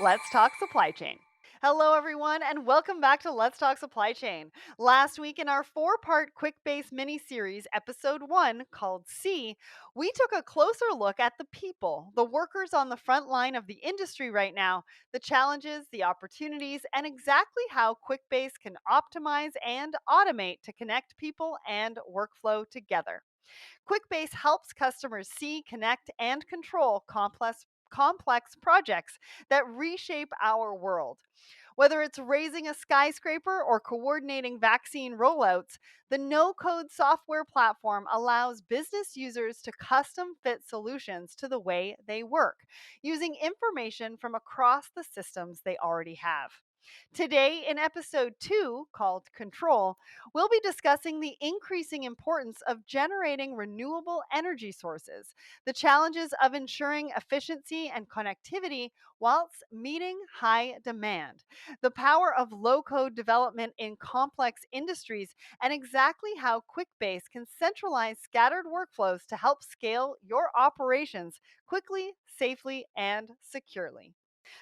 Let's talk supply chain. Hello, everyone, and welcome back to Let's Talk Supply Chain. Last week, in our four-part Quickbase mini series, episode 1, called C, we took a closer look at the people, the workers on the front line of the industry right now, the challenges, the opportunities, and exactly how Quickbase can optimize and automate to connect people and workflow together. QuickBase helps customers see, connect, and control complex projects that reshape our world. Whether it's raising a skyscraper or coordinating vaccine rollouts, the no code software platform allows business users to custom fit solutions to the way they work, using information from across the systems they already have. Today, in episode 2, called Control, we'll be discussing the increasing importance of generating renewable energy sources, the challenges of ensuring efficiency and connectivity whilst meeting high demand, the power of low code development in complex industries, and exactly how QuickBase can centralize scattered workflows to help scale your operations quickly, safely, and securely.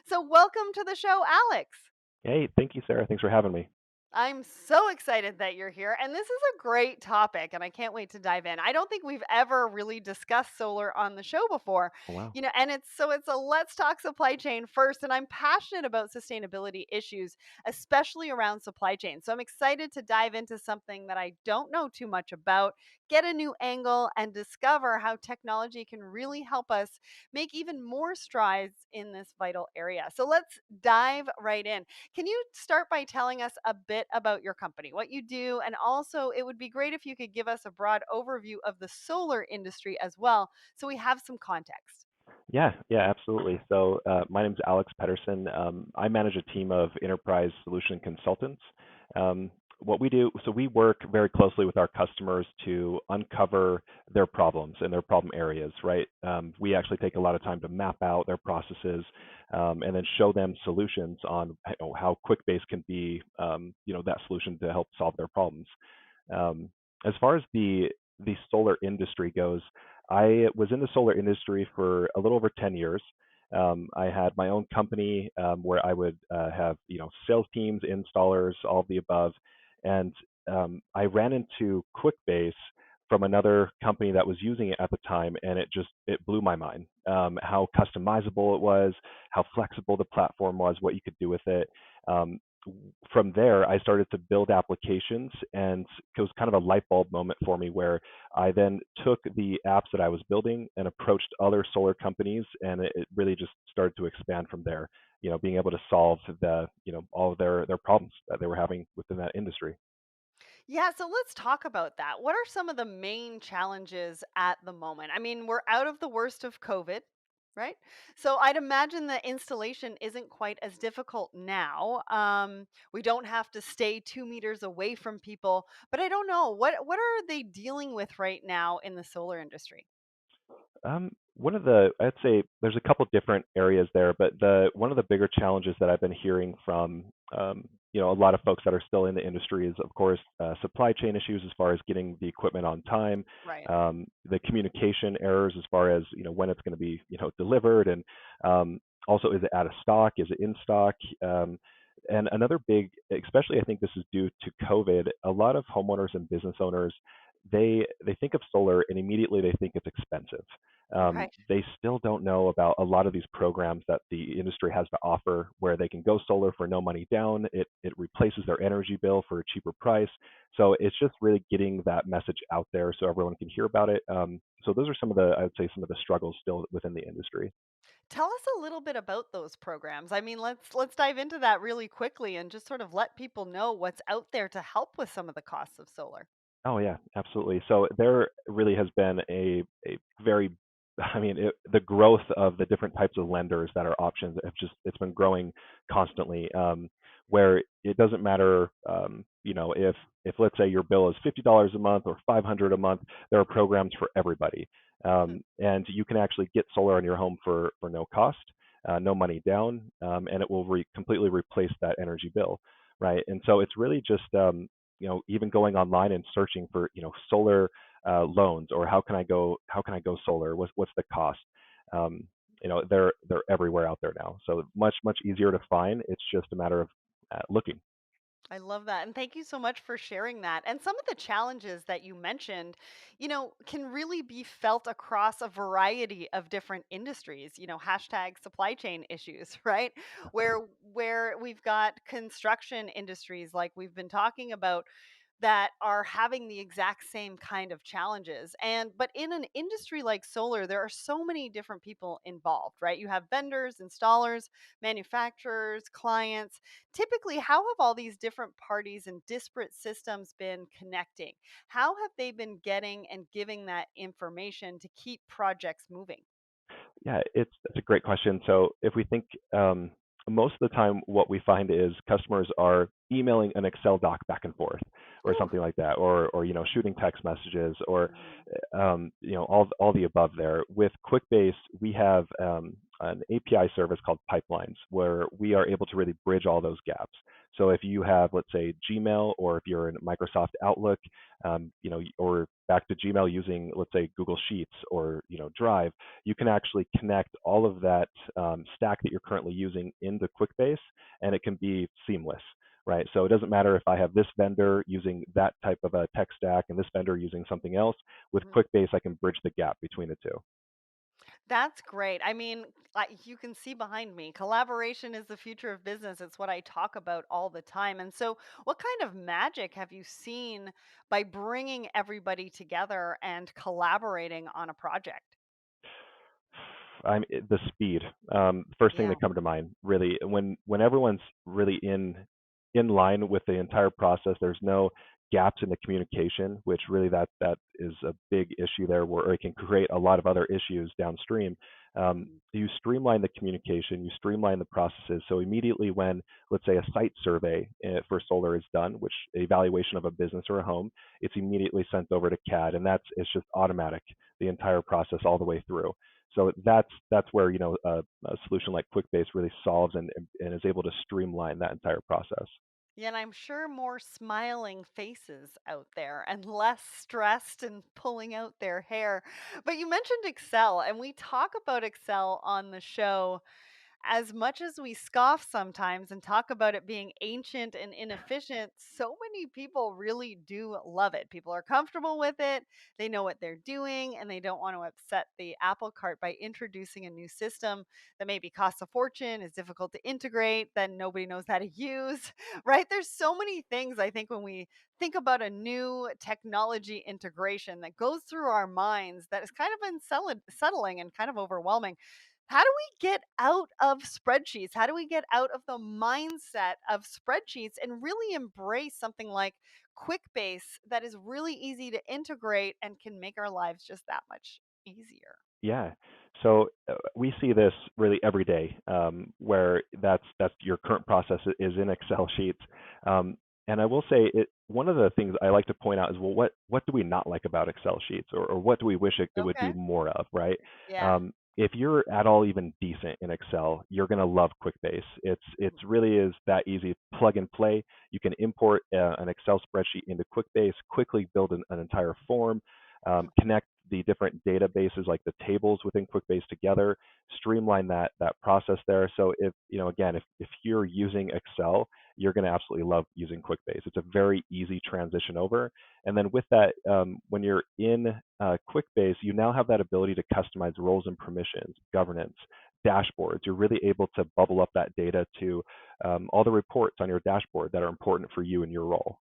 So, welcome to the show, Alex. Hey, thank you, Sarah. Thanks for having me. I'm so excited that you're here. And this is a great topic, and I can't wait to dive in. I don't think we've ever really discussed solar on the show before. Oh, wow. And it's a let's talk supply chain first. And I'm passionate about sustainability issues, especially around supply chain. So I'm excited to dive into something that I don't know too much about, get a new angle, and discover how technology can really help us make even more strides in this vital area. So let's dive right in. Can you start by telling us a bit about your company, what you do? And also, it would be great if you could give us a broad overview of the solar industry as well, so we have some context. Yeah, absolutely. So, my name is Alex Pederson. I manage a team of enterprise solution consultants. What we do, so we work very closely with our customers to uncover their problems and their problem areas, right? We actually take a lot of time to map out their processes, and then show them solutions on how QuickBase can be, that solution to help solve their problems. As far as the solar industry goes, I was in the solar industry for a little over 10 years. I had my own company where I would have sales teams, installers, all of the above, and I ran into QuickBase from another company that was using it at the time, and it blew my mind. How customizable it was, how flexible the platform was, what you could do with it. Um, from there, I started to build applications, and it was kind of a light bulb moment for me where I then took the apps that I was building and approached other solar companies, and it really just started to expand from there. Being able to solve all of their problems that they were having within that industry. Yeah, so let's talk about that. What are some of the main challenges at the moment? I mean, we're out of the worst of COVID, right? So I'd imagine the installation isn't quite as difficult now. We don't have to stay 2 meters away from people, but I don't know what are they dealing with right now in the solar industry. I'd say there's a couple different areas there, but one of the bigger challenges that I've been hearing from, a lot of folks that are still in the industry is, of course, supply chain issues as far as getting the equipment on time, Right. the communication errors as far as, when it's going to be, delivered, and also, is it out of stock? Is it in stock? And another big, especially I think this is due to COVID, a lot of homeowners and business owners, they think of solar and immediately they think it's expensive. Right. They still don't know about a lot of these programs that the industry has to offer where they can go solar for no money down. It replaces their energy bill for a cheaper price. So it's just really getting that message out there so everyone can hear about it. So those are I would say, some of the struggles still within the industry. Tell us a little bit about those programs. I mean, let's dive into that really quickly and just sort of let people know what's out there to help with some of the costs of solar. Oh yeah, absolutely. So there really has been a very, I mean, the growth of the different types of lenders that are options it's been growing constantly. Where it doesn't matter, if let's say your bill is $50 a month or 500 a month, there are programs for everybody, Hmm. and you can actually get solar on your home for no cost, no money down, and it will completely replace that energy bill, right? And so it's really just even going online and searching for solar loans, or how can I go solar, what's the cost. um, they're everywhere out there now. So much easier to find. It's just a matter of looking. I love that. And thank you so much for sharing that. And some of the challenges that you mentioned, can really be felt across a variety of different industries, hashtag supply chain issues, right? Where we've got construction industries like we've been talking about that are having the exact same kind of challenges. But in an industry like solar, there are so many different people involved, right? You have vendors, installers, manufacturers, clients. Typically, how have all these different parties and disparate systems been connecting? How have they been getting and giving that information to keep projects moving? Yeah, that's a great question. So if we think, most of the time, what we find is customers are emailing an Excel doc back and forth, or Ooh. something like that, or shooting text messages, or Mhm. all the above. There with QuickBase, we have an API service called Pipelines, where we are able to really bridge all those gaps. So if you have, let's say, Gmail, or if you're in Microsoft Outlook, or back to Gmail using, let's say, Google Sheets, or Drive, you can actually connect all of that stack that you're currently using into QuickBase, and it can be seamless, right? So it doesn't matter if I have this vendor using that type of a tech stack and this vendor using something else. With Mhm. QuickBase, I can bridge the gap between the two. That's great. I mean, you can see behind me, collaboration is the future of business. It's what I talk about all the time. And so, what kind of magic have you seen by bringing everybody together and collaborating on a project? The speed. First thing Yeah. that come to mind, really, when everyone's really in line with the entire process. There's no gaps in the communication, which really that is a big issue there, where it can create a lot of other issues downstream. Mhm. You streamline the communication, you streamline the processes. So immediately when, let's say, a site survey for solar is done, which evaluation of a business or a home, it's immediately sent over to CAD, and it's just automatic, the entire process all the way through. So that's where a solution like QuickBase really solves and is able to streamline that entire process. Yeah, and I'm sure more smiling faces out there and less stressed and pulling out their hair. But you mentioned Excel, and we talk about Excel on the show as much as we scoff sometimes and talk about it being ancient and inefficient, so many people really do love it. People are comfortable with it, they know what they're doing, and they don't want to upset the apple cart by introducing a new system that maybe costs a fortune, is difficult to integrate, then nobody knows how to use, right? There's so many things I think when we think about a new technology integration that goes through our minds that is kind of unsettling and kind of overwhelming. How do we get out of spreadsheets? How do we get out of the mindset of spreadsheets and really embrace something like QuickBase that is really easy to integrate and can make our lives just that much easier? Yeah. So we see this really every day, where that's your current process is in Excel sheets. And I will say one of the things I like to point out is, well, what do we not like about Excel sheets, or what do we wish it would do Okay. more of, right? Yeah. If you're at all even decent in Excel, you're going to love QuickBase. It's Mhm. really is that easy, plug and play. You can import an Excel spreadsheet into QuickBase, quickly build an entire form, Mhm. connect the different databases like the tables within QuickBase together, streamline that process there. So again, if you're using Excel, you're going to absolutely love using QuickBase. It's a very easy transition over. And then with that, when you're in QuickBase, you now have that ability to customize roles and permissions, governance, dashboards. You're really able to bubble up that data to all the reports on your dashboard that are important for you and your role.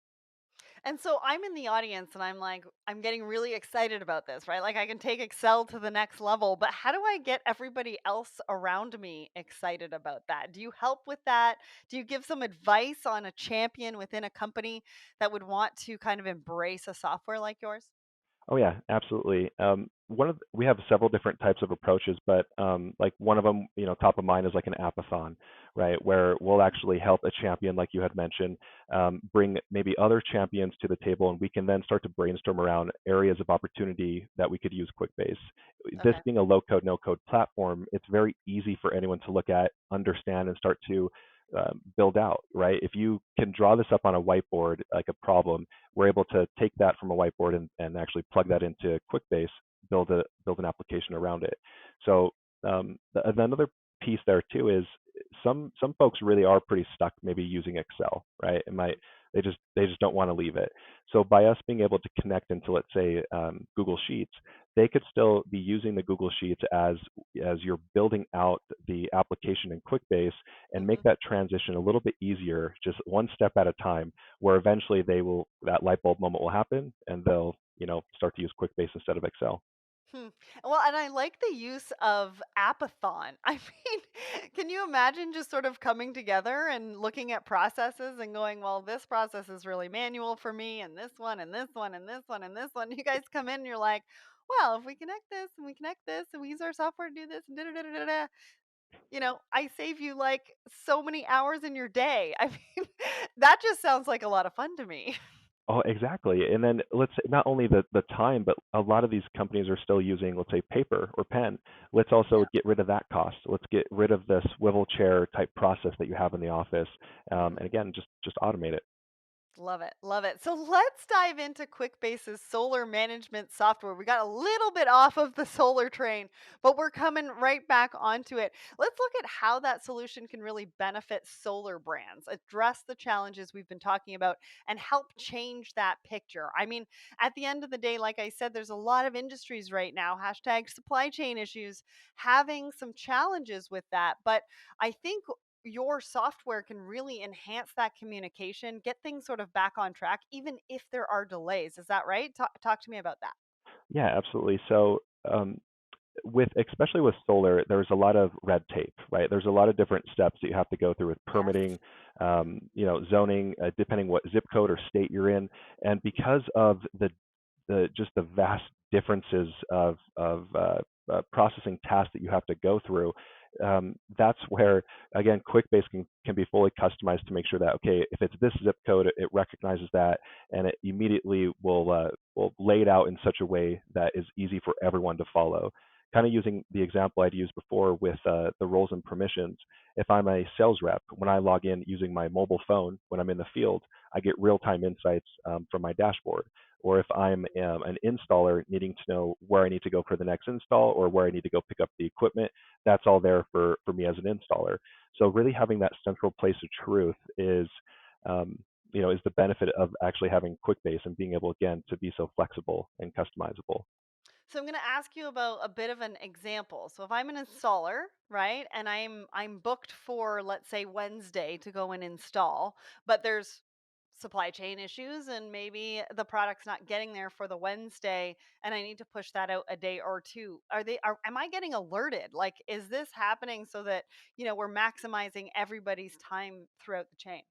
And so I'm in the audience and I'm like, I'm getting really excited about this, right? Like I can take Excel to the next level, but how do I get everybody else around me excited about that? Do you help with that? Do you give some advice on a champion within a company that would want to kind of embrace a software like yours? Oh yeah, absolutely. We have several different types of approaches, but like one of them, top of mind is like an apathon, right? Where we'll actually help a champion, like you had mentioned, bring maybe other champions to the table, and we can then start to brainstorm around areas of opportunity that we could use QuickBase. This Okay. being a low code, no code platform, it's very easy for anyone to look at, understand, and start to build out, right? If you can draw this up on a whiteboard, like a problem, we're able to take that from a whiteboard and actually plug that into QuickBase, build an application around it. So Another piece there too is some folks really are pretty stuck maybe using Excel, right? They just don't want to leave it. So by us being able to connect into, let's say, Google Sheets, they could still be using the Google Sheets as you're building out the application in QuickBase, and make Hmm. that transition a little bit easier, just one step at a time, where eventually that light bulb moment will happen, and they'll start to use QuickBase instead of Excel. Hmm. Well, and I like the use of apathon. I mean, can you imagine just sort of coming together and looking at processes and going, well, this process is really manual for me, and this one, and this one, and this one, and this one. You guys come in and you're like, well, if we connect this and we connect this and we use our software to do this and da da da da da, da, I save you like so many hours in your day. I mean, that just sounds like a lot of fun to me. Oh, exactly. And then let's say not only the time, but a lot of these companies are still using, let's say, paper or pen. Let's also get rid of that cost. Let's get rid of the swivel chair type process that you have in the office. Mhm. And again, just automate it. Love it. Love it. So let's dive into QuickBase's solar management software. We got a little bit off of the solar train, but we're coming right back onto it. Let's look at how that solution can really benefit solar brands, address the challenges we've been talking about, and help change that picture. I mean, at the end of the day, like I said, there's a lot of industries right now, hashtag supply chain issues, having some challenges with that. But I think your software can really enhance that communication, get things sort of back on track, even if there are delays. Is that right? Talk to me about that. Yeah, absolutely. So with especially with solar, there's a lot of red tape, right? There's a lot of different steps that you have to go through with Yes. permitting, zoning, depending what zip code or state you're in, and because of the just the vast differences of processing tasks that you have to go through. That's where again QuickBase can be fully customized to make sure that, okay, if it's this zip code, it recognizes that, and it immediately will lay it out in such a way that is easy for everyone to follow. Kind of using the example I'd used before with the roles and permissions. If I'm a sales rep, when I log in using my mobile phone when I'm in the field, I get real-time insights from my dashboard. Or if I'm an installer needing to know where I need to go for the next install or where I need to go pick up the equipment, that's all there for me as an installer. So really having that central place of truth um, is the benefit of actually having QuickBase and being able again to be so flexible and customizable. So I'm going to ask you about a bit of an example. So if I'm an installer, right, and I'm booked for, let's say, Wednesday to go and install, but there's supply chain issues and maybe the product's not getting there for the Wednesday and I need to push that out a day or two. Are am I getting alerted? Like, is this happening so that, we're maximizing everybody's time throughout the chain?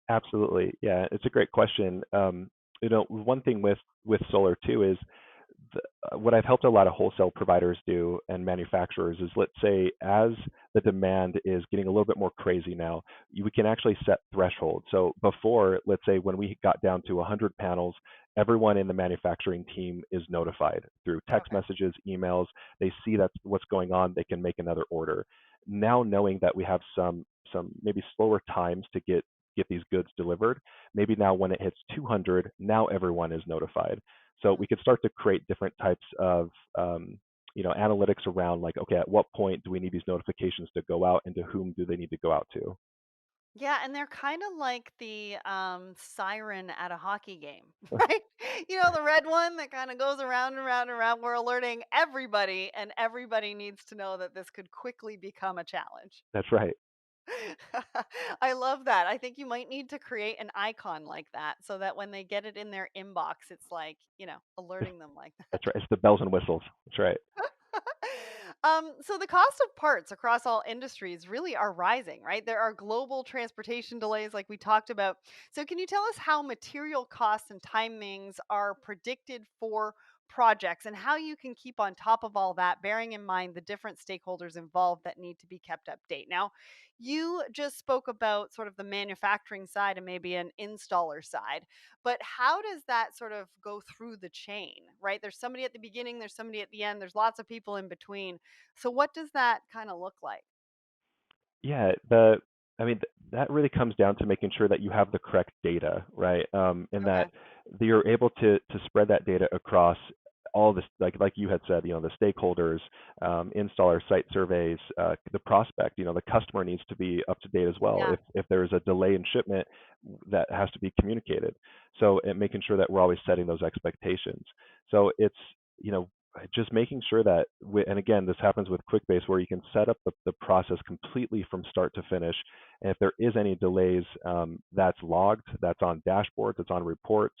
Absolutely, yeah, it's a great question. One thing with solar too is what I've helped a lot of wholesale providers do and manufacturers is, let's say as the demand is getting a little bit more crazy now, we can actually set thresholds. So before, let's say when we got down to 100 panels, everyone in the manufacturing team is notified through text Okay. messages, emails. They see that's what's going on. They can make another order. Now knowing that we have some maybe slower times to get these goods delivered, maybe now when it hits 200, now everyone is notified. So Hmm. we could start to create different types of analytics around, like, okay, at what point do we need these notifications to go out, and to whom do they need to go out to? Yeah, and they're kind of like the siren at a hockey game, right? The red one that kind of goes around and around and around. We're alerting everybody, and everybody needs to know that this could quickly become a challenge. That's right. I love that. I think you might need to create an icon like that so that when they get it in their inbox, it's like, It's, alerting them like that. that's right. It's the bells and whistles. That's right. So the cost of parts across all industries really are rising, right? There are global transportation delays, like we talked about. So, can you tell us how material costs and timings are predicted for projects and how you can keep on top of all that, bearing in mind the different stakeholders involved that need to be kept update? Now, you just spoke about sort of the manufacturing side and maybe an installer side. But how does that sort of go through the chain, right? There's somebody at the beginning, there's somebody at the end, there's lots of people in between. So what does that kind of look like? Yeah, I mean, that really comes down to making sure that you have the correct data, right? And Okay. that you're able to spread that data across. all this, like you had said, the stakeholders, installer site surveys, the prospect, the customer needs to be up to date as well. Yeah. If there's a delay in shipment, that has to be communicated. So making sure that we're always setting those expectations. So it's you know just making sure that and again, this happens with QuickBase, where you can set up the process completely from start to finish. And if there is any delays, that's logged, that's on dashboards, it's on reports.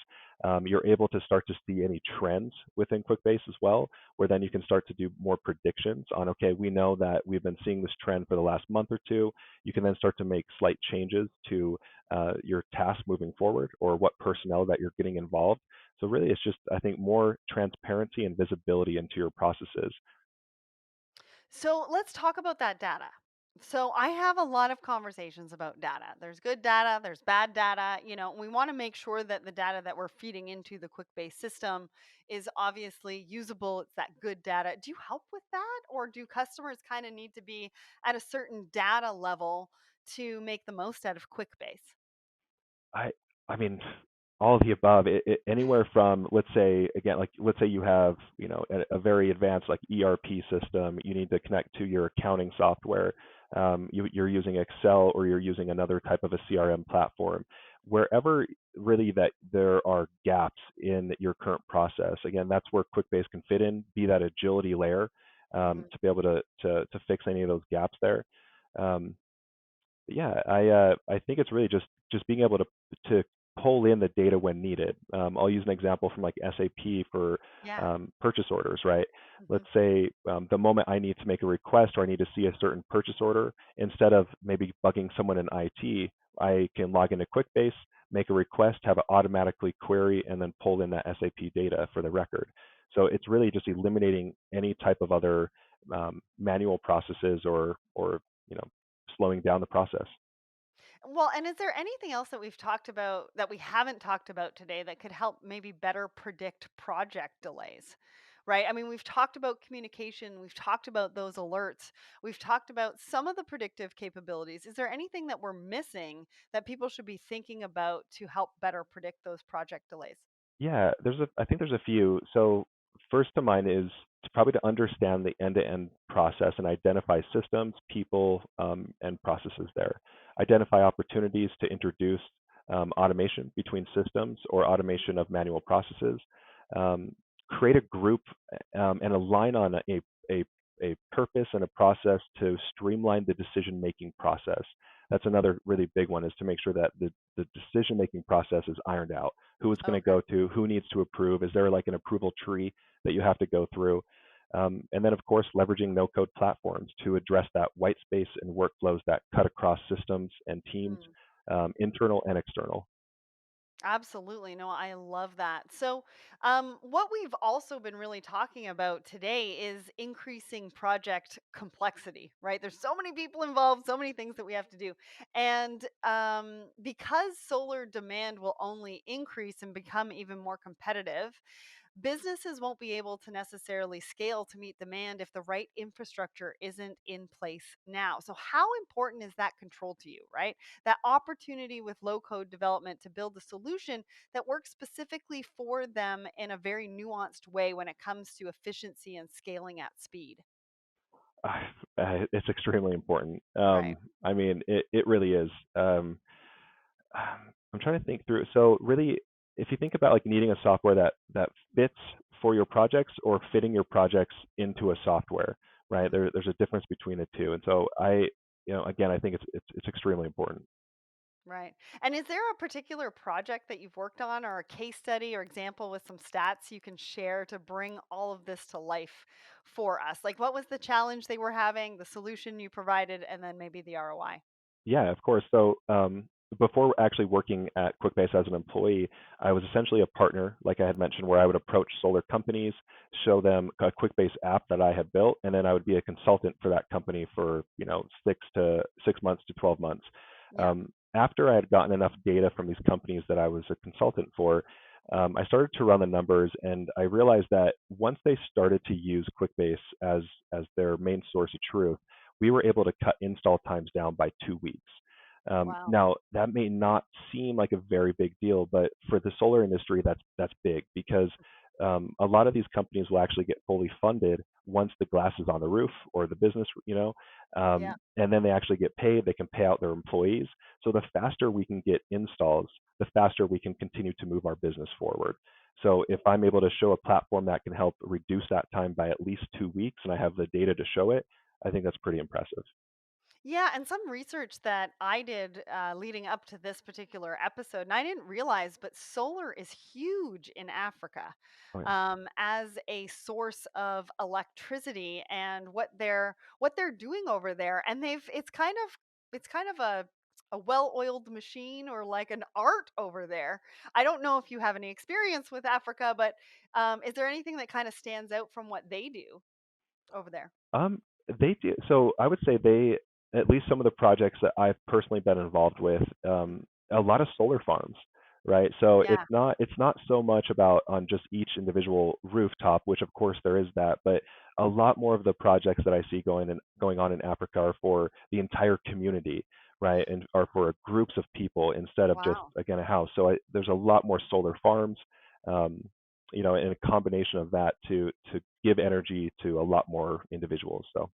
You're able to start to see any trends within QuickBase as well, where then you can start to do more predictions on, okay, we know that we've been seeing this trend for the last month or two. You can then start to make slight changes to your task moving forward, or what personnel that you're getting involved. So really, it's just, I think, more transparency and visibility into your processes. So let's talk about that data. So I have a lot of conversations about data. There's good data, there's bad data. We want to make sure that the data that we're feeding into the QuickBase system is obviously usable. It's that good data. Do you help with that? Or do customers kind of need to be at a certain data level to make the most out of QuickBase? I I mean, all of the above. Anywhere from, let's say, again, like let's say you have a very advanced like ERP system. You need to connect to your accounting software. You're using Excel, or you're using another type of a CRM platform. Wherever really that there are gaps in your current process, again, that's where QuickBase can fit in, be that agility layer, Mhm. to be able to fix any of those gaps there. Um, yeah, I think it's really just being able to pull in the data when needed. I'll use an example from like SAP for Yeah. purchase orders, right? Mhm. Let's say the moment I need to make a request, or I need to see a certain purchase order, instead of maybe bugging someone in IT, I can log into QuickBase, make a request, have it automatically query, and then pull in that SAP data for the record. So it's really just eliminating any type of other manual processes, or you know slowing down the process. Well, and is there anything else that we've talked about that we haven't talked about today that could help maybe better predict project delays? Right? I mean, we've talked about communication, we've talked about those alerts, we've talked about some of the predictive capabilities. Is there anything that we're missing that people should be thinking about to help better predict those project delays? Yeah, I think there's a few. So first to mind is probably to understand the end-to-end process and identify systems, people, and processes there. Identify opportunities to introduce automation between systems, or automation of manual processes. Um, Create a group, and align on a a purpose and a process to streamline the decision-making process. That's another really big one, is to make sure that the decision-making process is ironed out. Who it's going to Okay. go to, who needs to approve, is there like an approval tree that you have to go through? And then, of course, leveraging no-code platforms to address that white space and workflows that cut across systems and teams, Hmm. internal and external. Absolutely. No, I love that. So, what we've also been really talking about today is increasing project complexity, right? There's so many people involved, so many things that we have to do. And because solar demand will only increase and become even more competitive, businesses won't be able to necessarily scale to meet demand if the right infrastructure isn't in place now. So, how important is that control to you, right? That opportunity with low code development to build a solution that works specifically for them in a very nuanced way when it comes to efficiency and scaling at speed. It's extremely important. Right. I mean, it really is. I'm trying to think through. So really, if you think about like needing a software that fits for your projects, or fitting your projects into a software, right? Mhm. There's a difference between the two. And so again, I think it's extremely important. Right. And is there a particular project that you've worked on, or a case study or example with some stats you can share to bring all of this to life for us? Like, what was the challenge they were having, the solution you provided, and then maybe the ROI? Yeah, of course. So before actually working at QuickBase as an employee, I was essentially a partner, like I had mentioned, where I would approach solar companies, show them a QuickBase app that I had built, and then I would be a consultant for that company for 6 months to 12 months. Yeah. After I had gotten enough data from these companies that I was a consultant for, I started to run the numbers, and I realized that once they started to use QuickBase as their main source of truth, we were able to cut install times down by 2 weeks. Wow. Now, that may not seem like a very big deal, but for the solar industry, that's big, because A lot of these companies will actually get fully funded once the glass is on the roof or the business, Yeah. and then they actually get paid. They can pay out their employees. So the faster we can get installs, the faster we can continue to move our business forward. So if I'm able to show a platform that can help reduce that time by at least 2 weeks, and I have the data to show it, I think that's pretty impressive. Yeah, and some research that I did leading up to this particular episode, and I didn't realize, but solar is huge in Africa Oh yeah. as a source of electricity, and what they're doing over there. And it's kind of a well-oiled machine, or like an art over there. I don't know if you have any experience with Africa, but is there anything that kind of stands out from what they do over there? Um, they do. So I would say they, at least some of the projects that I've personally been involved with, a lot of solar farms, right? So Yeah. it's not so much about on just each individual rooftop, which of course there is that, but a lot more of the projects that I see going on in Africa are for the entire community, right? And are for groups of people instead of just Wow. again a house. So there's a lot more solar farms. Um, and a combination of that to give energy to a lot more individuals. So,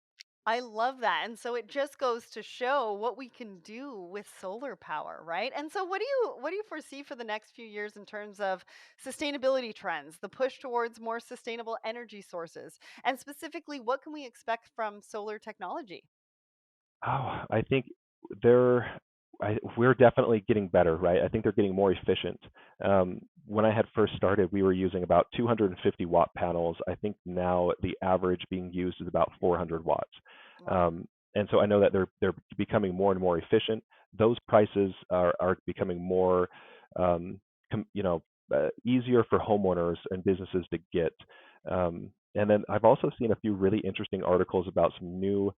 I love that. And so it just goes to show what we can do with solar power, right? And so what do you foresee for the next few years in terms of sustainability trends, the push towards more sustainable energy sources, and specifically what can we expect from solar technology? I think they're we're definitely getting better, right? I think they're getting more efficient. When I had first started, we were using about 250-watt panels. I think now the average being used is about 400 watts. Wow. And so I know that they're becoming more and more efficient. Those prices are becoming more, easier for homeowners and businesses to get. And then I've also seen a few really interesting articles about some new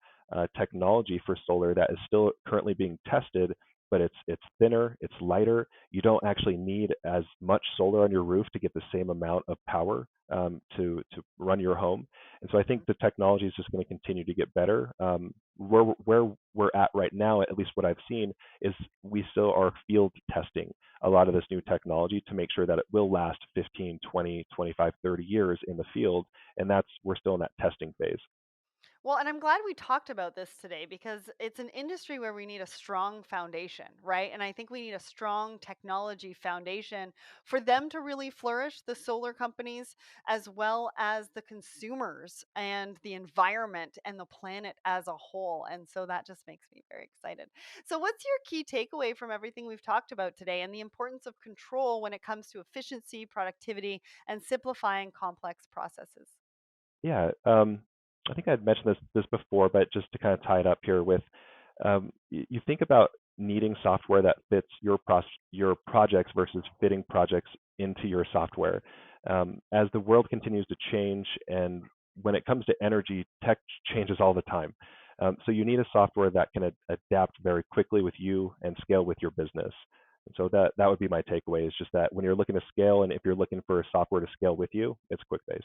technology for solar that is still currently being tested, but it's thinner, it's lighter. You don't actually need as much solar on your roof to get the same amount of power to run your home. And so I think the technology is just going to continue to get better. Where we're at right now, at least what I've seen, is we still are field testing a lot of this new technology to make sure that it will last 15, 20, 25, 30 years in the field. And that's we're still in that testing phase. Well, and I'm glad we talked about this today because it's an industry where we need a strong foundation, right? And I think we need a strong technology foundation for them to really flourish, the solar companies, as well as the consumers and the environment and the planet as a whole. And so that just makes me very excited. So, what's your key takeaway from everything we've talked about today and the importance of control when it comes to efficiency, productivity, and simplifying complex processes? Yeah, I think I'd mentioned this before, but just to kind of tie it up here with, you think about needing software that fits your projects versus fitting projects into your software. As the world continues to change, and when it comes to energy, tech changes all the time. So you need a software that can adapt very quickly with you and scale with your business. And so that would be my takeaway is just that when you're looking to scale and if you're looking for software to scale with you, it's QuickBase.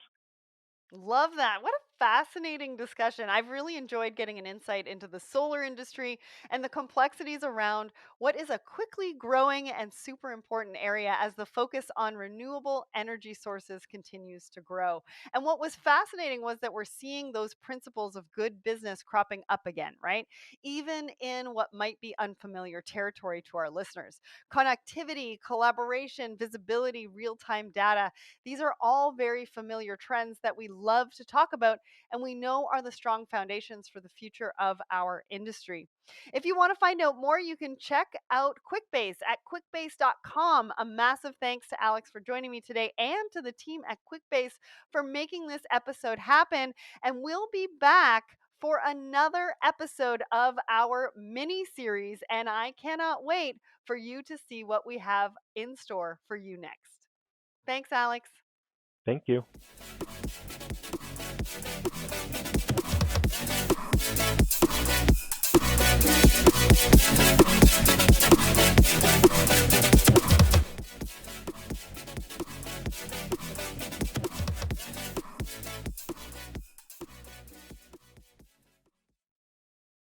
Love that. What a fascinating discussion. I've really enjoyed getting an insight into the solar industry and the complexities around what is a quickly growing and super important area as the focus on renewable energy sources continues to grow. And what was fascinating was that we're seeing those principles of good business cropping up again, right? Even in what might be unfamiliar territory to our listeners. Connectivity, collaboration, visibility, real time data, these are all very familiar trends that we love to talk about and we know are the strong foundations for the future of our industry. If you want to find out more, you can check out Quickbase at quickbase.com. A massive thanks to Alex for joining me today and to the team at Quickbase for making this episode happen. And we'll be back for another episode of our mini series. And I cannot wait for you to see what we have in store for you next. Thanks, Alex. Thank you.